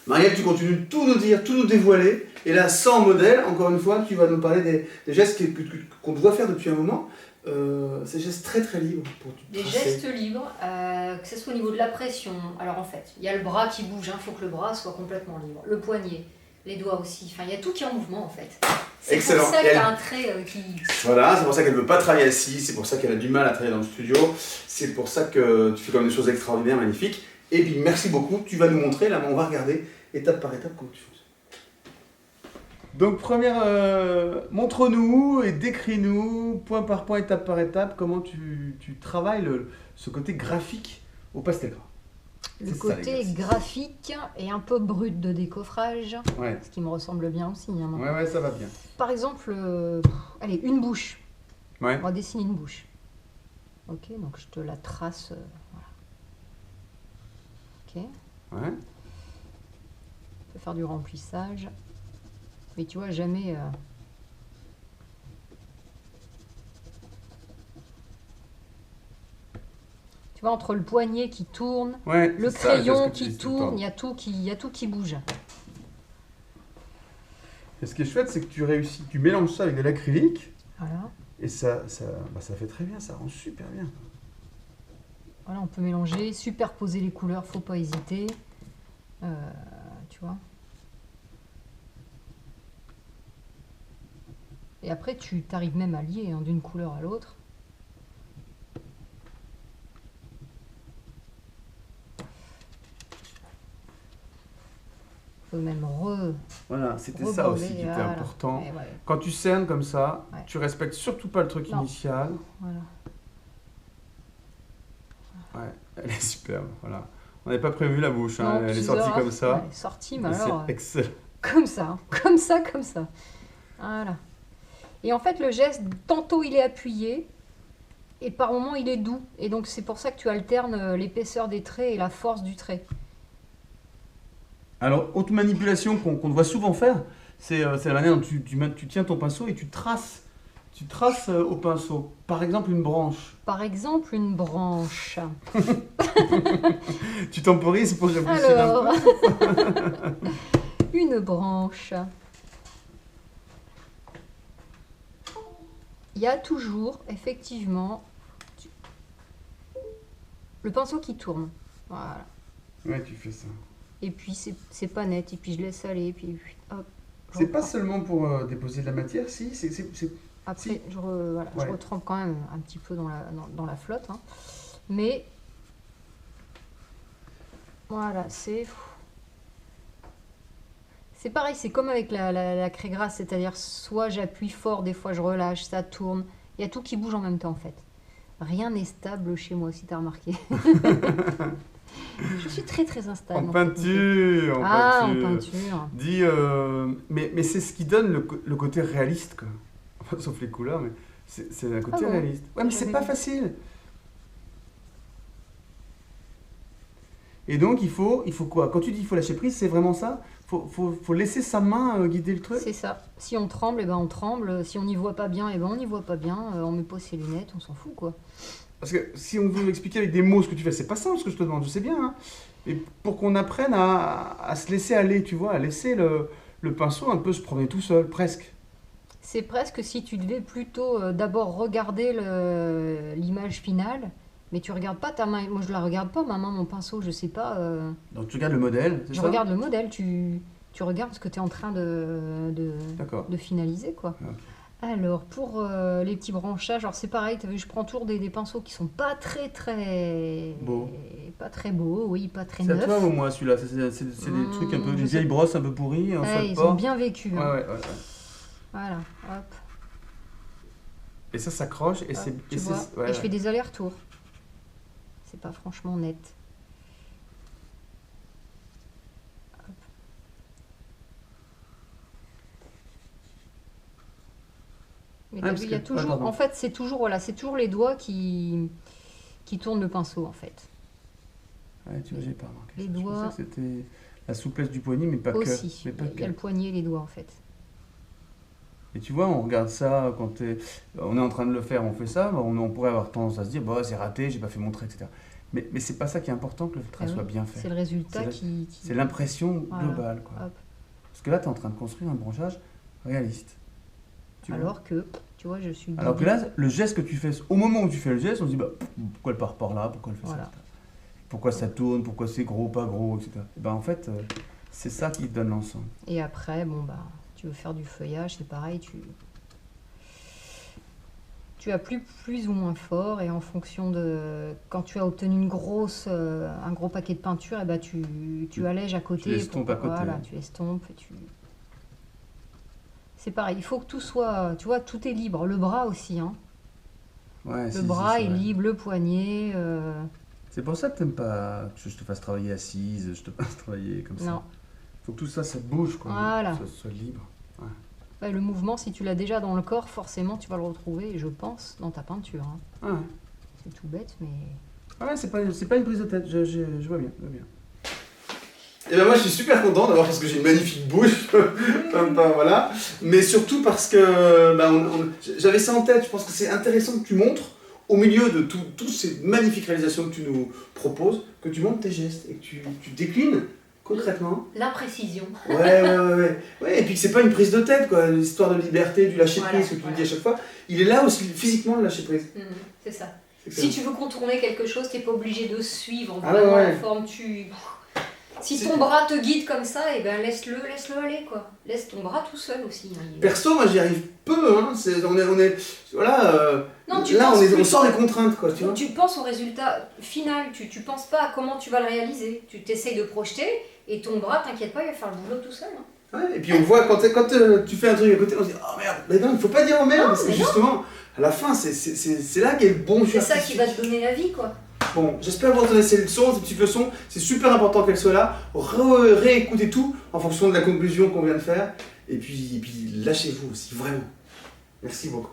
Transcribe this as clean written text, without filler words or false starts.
Marielle, tu continues de tout nous dire, tout nous dévoiler. Et là, sans modèle, encore une fois, tu vas nous parler des gestes qu'on doit faire depuis un moment. Ces gestes très très libres pour Des tracer. gestes libres, que ce soit au niveau de la pression. Alors en fait, il y a le bras qui bouge, il faut que le bras soit complètement libre. Le poignet, les doigts aussi, enfin il y a tout qui est en mouvement en fait. C'est Excellent. pour ça qu'il y a un trait qui... Voilà, c'est pour ça qu'elle ne veut pas travailler assise, c'est pour ça qu'elle a du mal à travailler dans le studio, c'est pour ça que tu fais quand même des choses extraordinaires, magnifiques. Et puis merci beaucoup, tu vas nous montrer, là on va regarder étape par étape comment tu fais. Donc première, montre-nous et décris-nous, point par point, étape par étape, comment tu travailles ce côté graphique au pastel gras. Le côté graphique et un peu brut de décoffrage, Ouais. ce qui me ressemble bien aussi. Hein, Ouais, ça va bien. par exemple, allez, une bouche. Ouais. On va dessiner une bouche. Ok, donc je te la trace. Voilà. Ok. Ouais. On peut faire du remplissage. Mais tu vois, jamais... Tu vois, entre le poignet qui tourne, Ouais, le c'est ça, crayon c'est ce que tu qui dis tout le tourne, temps. il y a tout qui bouge. Et ce qui est chouette, c'est que tu réussis, tu mélanges ça avec de l'acrylique, Voilà. et ça fait très bien, ça rend super bien. Voilà, on peut mélanger, superposer les couleurs, faut pas hésiter. Tu vois. Et après, tu t'arrives même à lier hein, d'une couleur à l'autre. Faut même Voilà, c'était ça aussi qui était voilà. important. Et ouais, Quand tu cernes comme ça, Ouais. tu respectes surtout pas le truc Non. initial. voilà. Ouais, elle est superbe, voilà. On n'avait pas prévu la bouche, hein, Non, elle est tu sortie verras. comme ça. Ouais, sortie, mais Et alors, c'est excellent. comme ça, hein. Comme ça, comme ça. Voilà. Et en fait, le geste, tantôt il est appuyé, et par moments il est doux. Et donc c'est pour ça que tu alternes l'épaisseur des traits et la force du trait. Alors, autre manipulation qu'on te voit souvent faire, c'est la manière dont tu tiens ton pinceau et tu traces. Tu traces au pinceau. Par exemple, une branche. Par exemple, une branche. Tu temporises pour que j'appuie un Alors, peu. une branche. Il y a toujours, effectivement, le pinceau qui tourne. Voilà. Ouais, tu fais ça. Et puis c'est pas net, et puis je laisse aller, et puis hop. je C'est pas reprends. seulement pour déposer de la matière, si, Après, si. voilà, Ouais. je retrempe quand même un petit peu dans la flotte. Hein. Mais voilà, c'est pareil, c'est comme avec la craie grasse, c'est-à-dire soit j'appuie fort, des fois je relâche, ça tourne. Il y a tout qui bouge en même temps en fait. Rien n'est stable chez moi, si tu as remarqué. Je suis très très instable. En fait, peinture, en peinture. Dis, mais c'est ce qui donne le côté réaliste, quoi. Enfin, sauf les couleurs, mais c'est un côté Ah bon réaliste. Ouais, mais c'est J'avais pas vu. facile. Et donc, il faut quoi? Quand tu dis il faut lâcher prise, c'est vraiment ça? Faut laisser sa main guider le truc? C'est ça. Si on tremble, eh ben on tremble. Si on n'y voit pas bien, eh ben on n'y voit pas bien. On met pas ses lunettes, on s'en fout quoi. Parce que si on veut expliquer avec des mots ce que tu fais, c'est pas simple ce que je te demande, je sais bien. Hein. Mais pour qu'on apprenne à se laisser aller, tu vois, à laisser le pinceau un peu se promener tout seul, presque. C'est presque si tu devais plutôt d'abord regarder l'image finale, mais tu regardes pas ta main. Moi je la regarde pas, ma main, mon pinceau, je sais pas. Donc tu regardes le modèle, c'est Je ça? regarde le modèle, tu regardes ce que tu es en train D'accord. de finaliser quoi. Ok. Alors pour les petits branchages, alors c'est pareil, t'as vu, je prends toujours des pinceaux qui sont pas très Beau. pas très beaux, oui, pas très C'est à neufs. toi ou moi celui-là? C'est des trucs un peu, je des sais vieilles brosses un peu pourries, en Ouais, fait ils pas. ont bien vécu. Ouais, Hein. ouais. Voilà, hop. Et ça s'accroche et hop, c'est. tu Et vois. c'est- ouais, Et je fais des allers-retours. C'est pas franchement net. Mais t'as parce vu, il y a que- toujours. pardon. En fait, c'est toujours, voilà, c'est toujours les doigts qui tournent le pinceau en fait. Ouais, tu vois, j'ai pas remarqué. Les ça. Je doigts. pensais que c'était la souplesse du poignet, mais pas Aussi. que. Mais pas Il y a que. le poignet et les doigts en fait. Et tu vois, on regarde ça on est en train de le faire, on fait ça, on pourrait avoir tendance à se dire, bah c'est raté, j'ai pas fait mon trait, etc. Mais c'est pas ça qui est important, que le trait Ah oui, soit bien fait. C'est le résultat C'est qui... C'est l'impression Voilà. globale, quoi. Hop. Parce que là, tu es en train de construire un branchage réaliste. Tu vois. Alors que, tu vois, je suis Alors que guidée. là, le geste que tu fais, au moment où tu fais le geste, on se dit bah, pourquoi elle part par là, pourquoi elle fait Voilà. ça, pourquoi ça tourne, pourquoi c'est gros, pas gros, etc. Et ben en fait, c'est ça qui te donne l'ensemble. Et après, bon, bah, tu veux faire du feuillage, c'est pareil, tu appuies plus ou moins fort et en fonction de... Quand tu as obtenu un gros paquet de peinture, et bah, tu allèges à côté. Tu estompes à côté. Voilà, tu estompes et tu... C'est pareil, il faut que tout soit... Tu vois, tout est libre. Le bras aussi, hein. Ouais, Le bras est vrai. libre, le poignet... C'est pour ça que t'aimes pas que je te fasse travailler assise, je te fasse travailler comme ça. Non. Faut que tout ça, ça bouge, quoi. Voilà. Que ça soit libre. Ouais, le mouvement, si tu l'as déjà dans le corps, forcément, tu vas le retrouver, je pense, dans ta peinture. Hein. Ah ouais. C'est tout bête, mais... Ah ouais, c'est pas une prise de tête, je vois bien, je vois bien. Et ben moi je suis super content d'abord parce que j'ai une magnifique bouche, voilà, mais surtout parce que j'avais ça en tête, je pense que c'est intéressant que tu montres au milieu de toutes ces magnifiques réalisations que tu nous proposes, que tu montres tes gestes et que tu déclines concrètement. L'imprécision. Ouais, et puis que c'est pas une prise de tête, quoi, l'histoire de liberté, du lâcher prise que tu voilà. dis à chaque fois, il est là aussi physiquement le lâcher prise. C'est ça. C'est Si tu veux contourner quelque chose, t'es pas obligé de suivre Ah vraiment ouais. la forme. Si ton bras te guide comme ça, et ben laisse-le aller, quoi. Laisse ton bras tout seul aussi. Hein. Perso, moi j'y arrive peu, hein. On est voilà, Non, là on plutôt- sort des contraintes, quoi, tu vois. Tu penses au résultat final, tu penses pas à comment tu vas le réaliser. Tu t'essayes de projeter et ton bras, t'inquiète pas, il va faire le boulot tout seul. Hein. Ouais, et puis on voit quand tu fais un truc à côté, on se dit oh merde, mais non, il faut pas dire oh merde, Non, parce que mais non. justement, à la fin, c'est là qu'est le bon jeu C'est ça artistique. qui va te donner la vie, quoi. Bon, j'espère avoir donné ces leçons, ces petits leçons, c'est super important qu'elles soient là, réécoutez tout en fonction de la conclusion qu'on vient de faire, et puis lâchez-vous aussi, vraiment. Merci beaucoup.